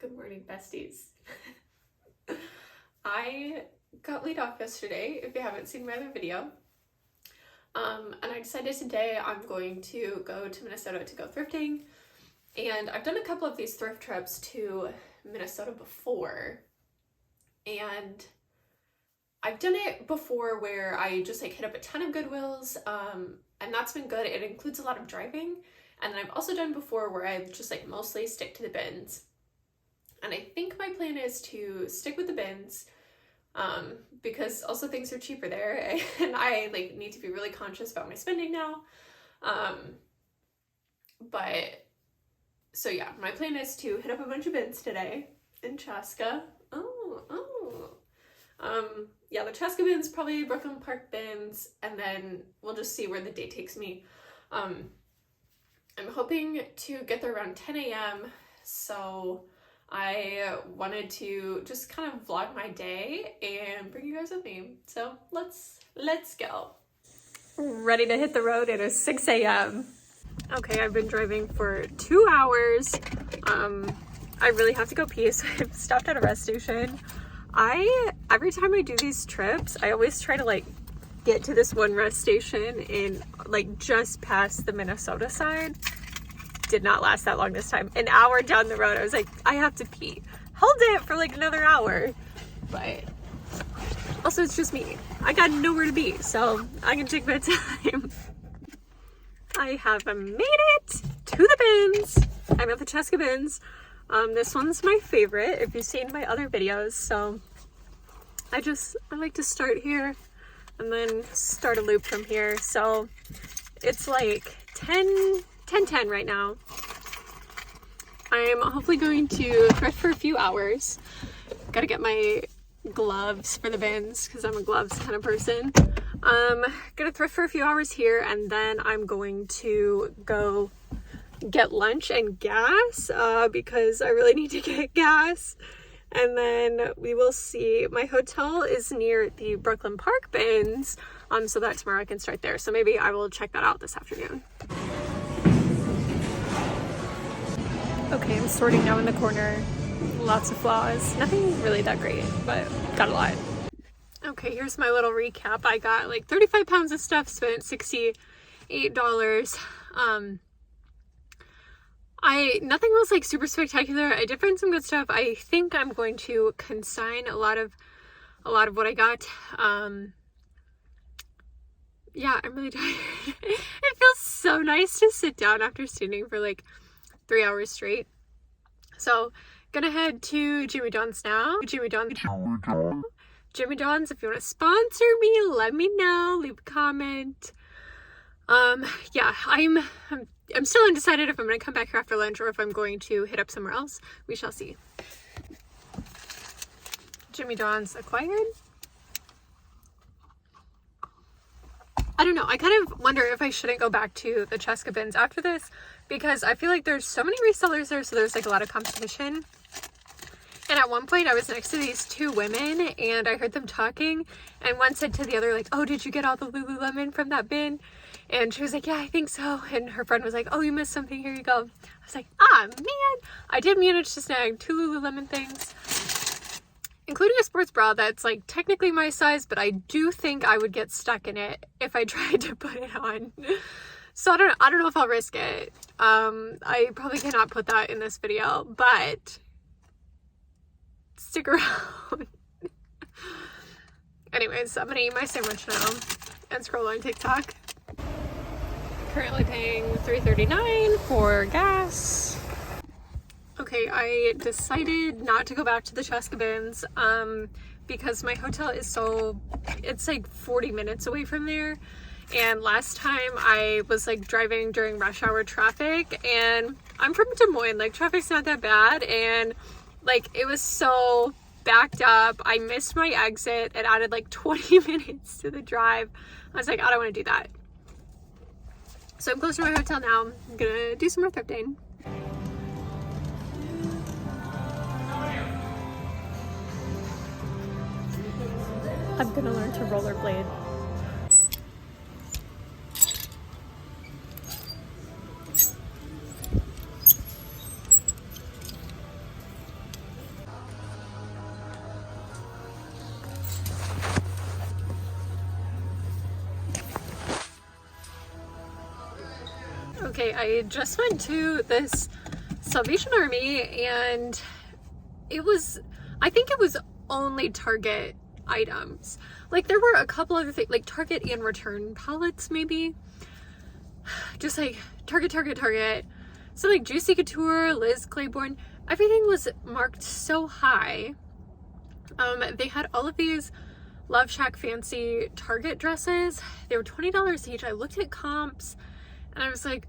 Good morning, besties. I got laid off yesterday, if you haven't seen my other video. And I decided today I'm going to go to Minnesota to go thrifting. And I've done a couple of these thrift trips to Minnesota before. And I've done it before where I just like hit up a ton of Goodwills, and that's been good. It includes a lot of driving. And then I've also done before where I just like mostly stick to the bins. And I think my plan is to stick with the bins, because also things are cheaper there, and I like need to be really conscious about my spending now. But so yeah, my plan is to hit up a bunch of bins today in Chaska. Yeah, the Chaska bins, probably Brooklyn Park bins, and then we'll just see where the day takes me. I'm hoping to get there around 10 a.m. So I wanted to just kind of vlog my day and bring you guys with me. So let's go. Ready to hit the road. It is 6 a.m. Okay, I've been driving for 2 hours. I really have to go pee, so I've stopped at a rest station. Every time I do these trips, I always try to like get to this one rest station in like just past the Minnesota side. Did not last that long this time. An hour down the road, I was like, I have to pee. Held it for like another hour, but also it's just me. I got nowhere to be, so I can take my time. I have made it to the bins. I'm at the Chaska bins. This one's my favorite if you've seen my other videos, so I like to start here and then start a loop from here. So it's like 10:10 right now. I'm hopefully going to thrift for a few hours. Gotta get my gloves for the bins because I'm a gloves kind of person. Gonna thrift for a few hours here, and then I'm going to go get lunch and gas because I really need to get gas. And then we will see. My hotel is near the Brooklyn Park bins, so that tomorrow I can start there. So maybe I will check that out this afternoon. Okay, I'm sorting now in the corner. Lots of flaws. Nothing really that great, but got a lot. Okay, here's my little recap. I got like 35 pounds of stuff, spent $68. Nothing was like super spectacular. I did find some good stuff. I think I'm going to consign a lot of what I got. Yeah, I'm really tired. It feels so nice to sit down after standing for like 3 hours straight. So gonna head to Jimmy John's now. Jimmy John's, if you want to sponsor me, let me know. Leave a comment. Yeah, I'm still undecided if I'm gonna come back here after lunch or if I'm going to hit up somewhere else. We shall see. Jimmy John's acquired. I don't know. I kind of wonder if I shouldn't go back to the Chaska bins after this, because I feel like there's so many resellers there, so there's like a lot of competition. And at one point I was next to these two women and I heard them talking, and one said to the other like, oh, did you get all the Lululemon from that bin? And she was like, yeah, I think so. And her friend was like, oh, you missed something, here you go. I was like, ah, man. I did manage to snag 2 Lululemon things, including a sports bra that's like technically my size, but I do think I would get stuck in it if I tried to put it on. So I don't know if I'll risk it. I probably cannot put that in this video, but stick around. Anyways, I'm gonna eat my sandwich now and scroll on TikTok. Currently paying $3.39 for gas. Okay, I decided not to go back to the Chaska bins because my hotel is it's like 40 minutes away from there. And last time I was like driving during rush hour traffic, and I'm from Des Moines, like traffic's not that bad, and like it was so backed up. I missed my exit. It added like 20 minutes to the drive. I was like, I don't want to do that. So I'm close to my hotel now. I'm gonna do some more thrifting. I'm gonna learn to rollerblade. Okay, I just went to this Salvation Army and I think it was only Target items. Like there were a couple other things, like Target and return pallets maybe. Just like Target. So like Juicy Couture, Liz Claiborne, everything was marked so high. They had all of these Love Shack fancy Target dresses. They were $20 each. I looked at comps and I was like,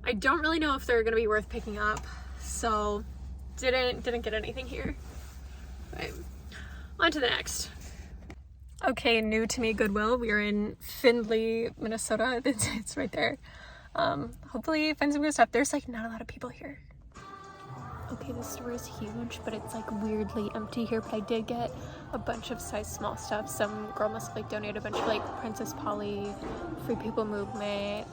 I don't really know if they're gonna be worth picking up. So didn't get anything here. Right. On to the next. Okay, new to me Goodwill. We are in Findlay, Minnesota. It's right there. Hopefully find some good stuff. There's like not a lot of people here. Okay, this store is huge, but it's like weirdly empty here, but I did get a bunch of size small stuff. Some girl must have like donated a bunch of like Princess Polly, Free People Movement,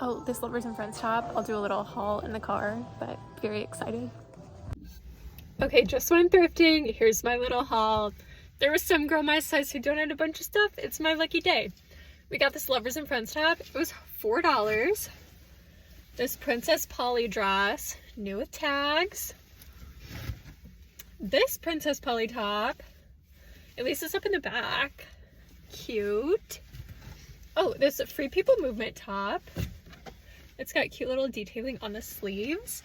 oh, this Lovers and Friends top. I'll do a little haul in the car, but very excited. Okay, just went thrifting. Here's my little haul. There was some girl my size who donated a bunch of stuff. It's my lucky day. We got this Lovers and Friends top. It was $4. This Princess Polly dress, new with tags. This Princess Polly top, at least it's up in the back. Cute. Oh, this Free People Movement top. It's got cute little detailing on the sleeves.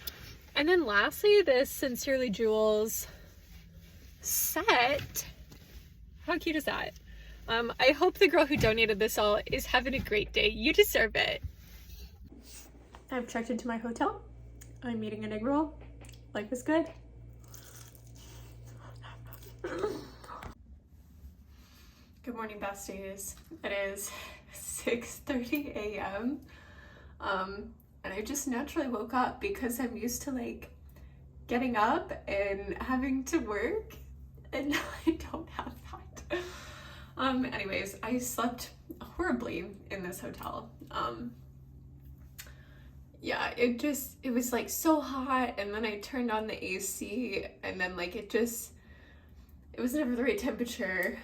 And then lastly, this Sincerely Jewels set. How cute is that? I hope the girl who donated this all is having a great day. You deserve it. I've checked into my hotel. I'm eating an egg roll. Life is good. Good morning, besties. It is 6:30 a.m. And I just naturally woke up because I'm used to like getting up and having to work, and now I don't have that. Anyways, I slept horribly in this hotel. Yeah, it was like so hot, and then I turned on the AC, and then like it was never the right temperature.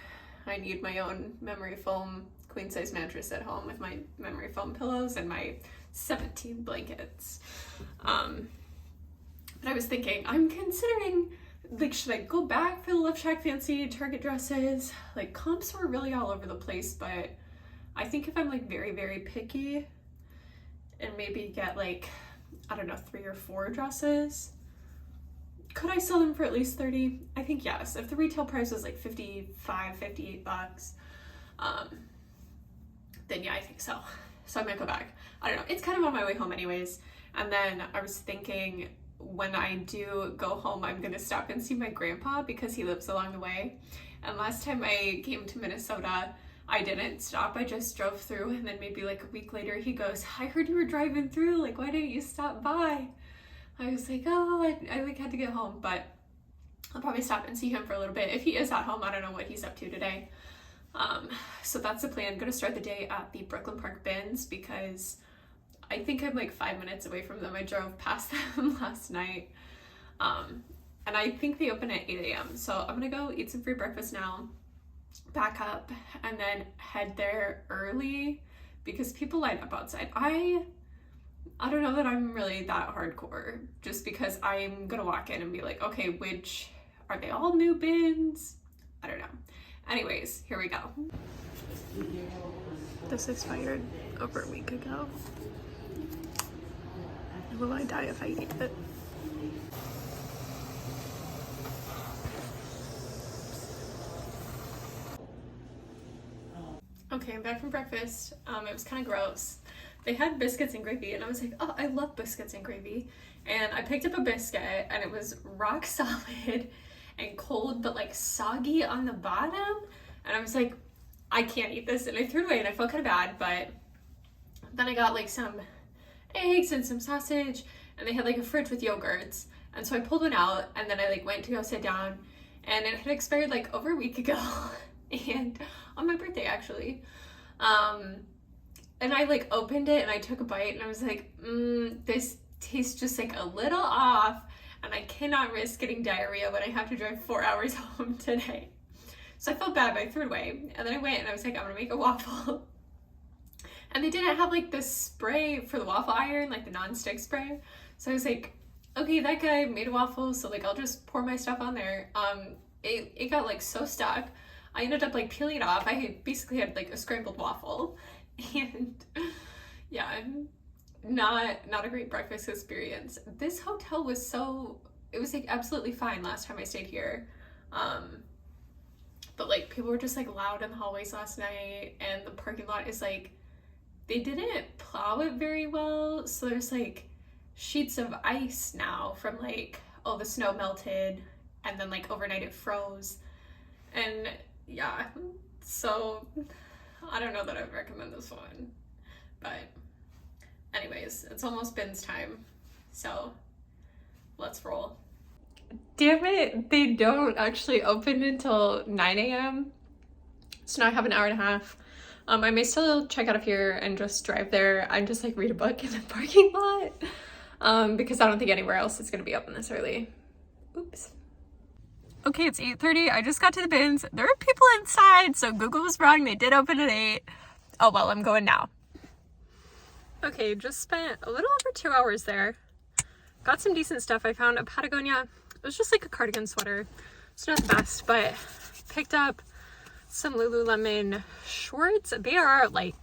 I need my own memory foam queen size mattress at home with my memory foam pillows and my 17 blankets. But I was thinking, I'm considering, like, should I go back for the Love Shack fancy Target dresses? Like, comps were really all over the place, but I think if I'm like very, very picky and maybe get like, I don't know, 3 or 4 dresses, could I sell them for at least 30? I think yes. If the retail price was like $55, $58, then yeah, I think so. So I might go back. I don't know. It's kind of on my way home anyways. And then I was thinking, when I do go home, I'm gonna stop and see my grandpa because he lives along the way. And last time I came to Minnesota, I didn't stop. I just drove through, and then maybe like a week later he goes, I heard you were driving through, like why didn't you stop by? I was like, oh, I like had to get home, but I'll probably stop and see him for a little bit. If he is at home, I don't know what he's up to today. So that's the plan. I'm gonna start the day at the Brooklyn Park bins because I think I'm like 5 minutes away from them. I drove past them last night. And I think they open at 8 a.m. So I'm gonna go eat some free breakfast now, back up, and then head there early because people line up outside. I don't know that I'm really that hardcore, just because I'm gonna walk in and be like, okay, which are they all new bins? I don't know. Anyways, here we go. This expired over a week ago. Will I die if I eat it? Okay, I'm back from breakfast. It was kind of gross. They had biscuits and gravy, and I was like, oh, I love biscuits and gravy. And I picked up a biscuit, and it was rock solid and cold, but like soggy on the bottom. And I was like, I can't eat this. And I threw it away, and I felt kind of bad. But then I got like some eggs and some sausage, and they had like a fridge with yogurts. And so I pulled one out, and then I like went to go sit down, and it had expired like over a week ago. And on my birthday, actually. And I like opened it and I took a bite, and I was like, this tastes just like a little off, and I cannot risk getting diarrhea when I have to drive 4 hours home today. So I felt bad, but I threw it away. And then I went and I was like, I'm gonna make a waffle. and they didn't have like this spray for the waffle iron, like the non-stick spray. So I was like, okay, that guy made a waffle, so like I'll just pour my stuff on there. It got like so stuck. I ended up like peeling it off. I basically had like a scrambled waffle, and yeah, not a great breakfast experience. This hotel was it was like absolutely fine last time I stayed here. But like people were just like loud in the hallways last night, and the parking lot is like, they didn't plow it very well, so there's like sheets of ice now from like, oh, the snow melted and then like overnight it froze. And yeah, so I don't know that I would recommend this one, but anyways, it's almost bins time, so let's roll. Damn it, they don't actually open until 9 a.m. So now I have an hour and a half. I may still check out of here and just drive there and just like read a book in the parking lot, because I don't think anywhere else is gonna be open this early. Oops. Okay, it's 8:30. I just got to the bins. There are people inside, so Google was wrong. They did open at 8. Oh well, I'm going now. Okay, just spent a little over 2 hours there. Got some decent stuff. I found a Patagonia. It was just like a cardigan sweater. It's not the best, but picked up some Lululemon shorts. They are like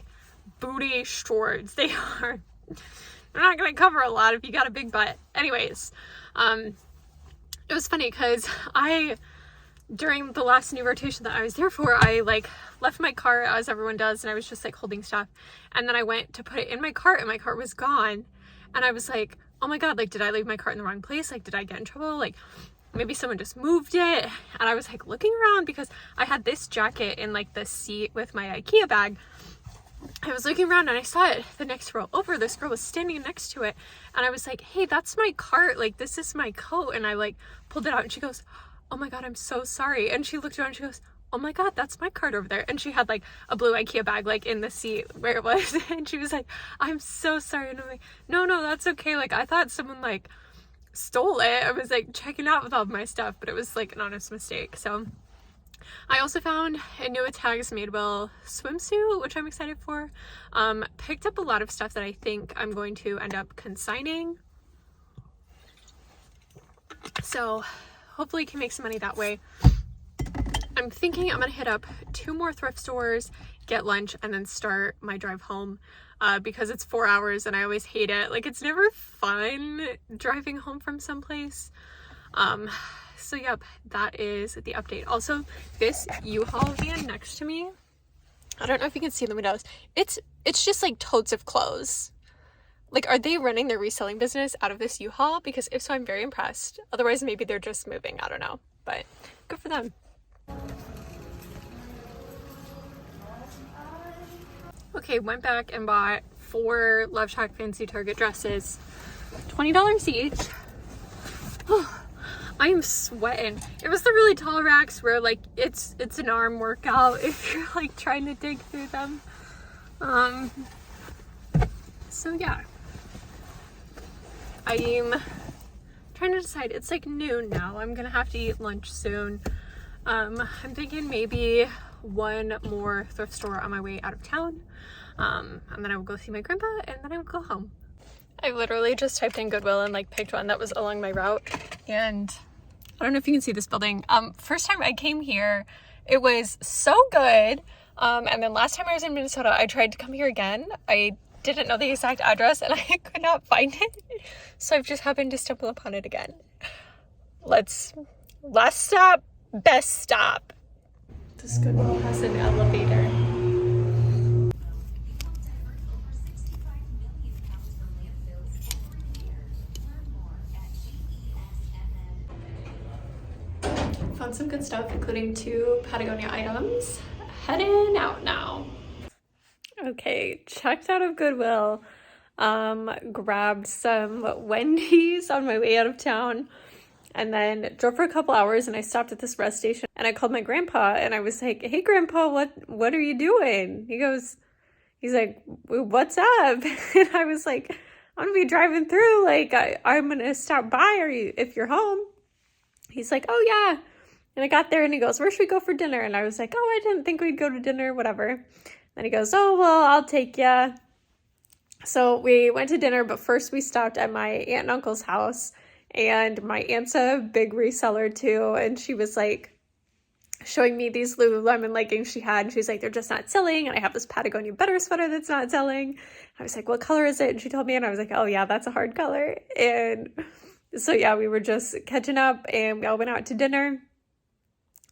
booty shorts. They are. They're not gonna cover a lot if you got a big butt. Anyways, it was funny because during the last new rotation that I was there for, I like left my cart as everyone does, and I was just like holding stuff. And then I went to put it in my cart, and my cart was gone. And I was like, oh my God, like, did I leave my cart in the wrong place? Like, did I get in trouble? Like, maybe someone just moved it. And I was like looking around because I had this jacket in like the seat with my IKEA bag. I was looking around and I saw it the next row over. This girl was standing next to it. And I was like, hey, that's my cart. Like, this is my coat. And I like pulled it out, and she goes, oh my God, I'm so sorry. And she looked around and she goes, oh my God, that's my cart over there. And she had like a blue IKEA bag like in the seat where it was. And she was like, I'm so sorry. And I'm like, no, that's okay. Like, I thought someone like stole it. I was like checking out with all of my stuff, but it was like an honest mistake. So I also found a new Tags Madewell swimsuit, which I'm excited for. Picked up a lot of stuff that I think I'm going to end up consigning. So hopefully can make some money that way. I'm thinking I'm gonna hit up 2 more thrift stores, get lunch, and then start my drive home, because it's 4 hours and I always hate it. Like, it's never fun driving home from someplace. So yep, that is the update. Also, this U-Haul van next to me, I don't know if you can see in the windows, it's just like totes of clothes. Like, are they running their reselling business out of this U-Haul? Because if so, I'm very impressed. Otherwise, maybe they're just moving. I don't know, but good for them. Okay, went back and bought 4 Love Shack Fancy Target dresses, $20 each. Oh, I am sweating. It was the really tall racks where like it's an arm workout if you're like trying to dig through them. So yeah, I'm trying to decide. It's like noon now. I'm gonna have to eat lunch soon. I'm thinking maybe 1 more thrift store on my way out of town, and then I will go see my grandpa, and then I will go home. I literally just typed in Goodwill and like picked one that was along my route, and I don't know if you can see this building. First time I came here, it was so good, and then last time I was in Minnesota, I tried to come here again. I didn't know the exact address and I could not find it, so I've just happened to stumble upon it again. Last stop, best stop. This Goodwill has an elevator. Found some good stuff, including 2 Patagonia items. Heading out now. Okay, checked out of Goodwill. Grabbed some Wendy's on my way out of town, and then drove for a couple hours, and I stopped at this rest station and I called my grandpa and I was like, hey grandpa, what are you doing? He's like, what's up? And I was like, I'm gonna be driving through, like I'm gonna stop by if you're home. He's like, oh yeah. And I got there and he goes, where should we go for dinner? And I was like, oh, I didn't think we'd go to dinner, whatever. And And he goes, oh, well, I'll take ya. So we went to dinner, but first we stopped at my aunt and uncle's house, and my aunt's a big reseller too, and she was like showing me these Lululemon leggings she had, and she's like, they're just not selling, and I have this Patagonia Better sweater that's not selling. I was like, what color is it? And she told me, and I was like, oh yeah, that's a hard color. And so yeah, we were just catching up, and we all went out to dinner.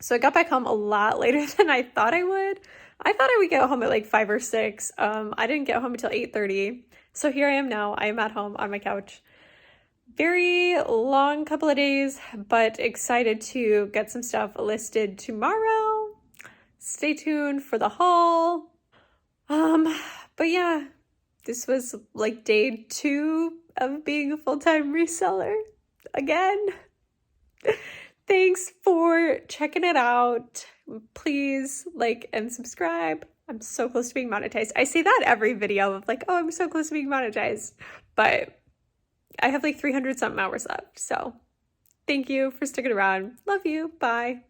So I got back home a lot later than I thought I would. I thought I would get home at like 5 or 6. I didn't get home until 8:30. So here I am now. I am at home on my couch. Very long couple of days, but excited to get some stuff listed tomorrow. Stay tuned for the haul. But yeah, this was like day 2 of being a full-time reseller again. Thanks for checking it out. Please like and subscribe. I'm so close to being monetized. I say that every video of like, oh, I'm so close to being monetized, but I have like 300 something hours left. So thank you for sticking around. Love you. Bye.